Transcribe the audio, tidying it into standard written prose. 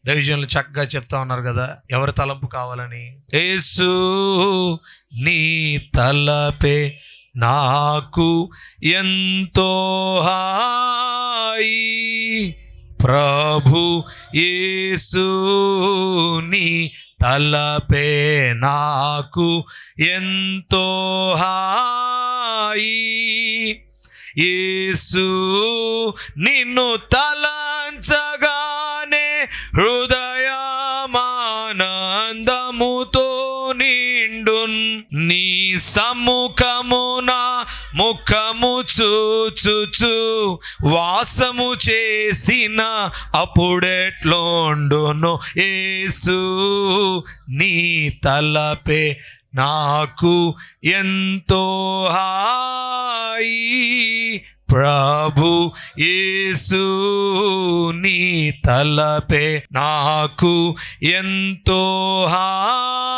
దైవజనులు చక్కగా చెప్తా ఉన్నారు కదా, ఎవరి తలంపు కావాలని. యేసు నీ తలపే నాకు ఎంతో హాయి, ప్రభు యేసు నీ తలపే నాకు ఎంతో హాయి. యేసు నిన్ను తలంచగానే హృదయమానందముతో నిండున్, నీ సముఖమున ముఖము చూచుచు వాసము చేసిన అప్పుడెట్లుండును. యేసు నీ తలపే నాకు ఎంతో హాయి, ప్రభు యేసు నీ తలపే నాకు ఎంతో హాయి.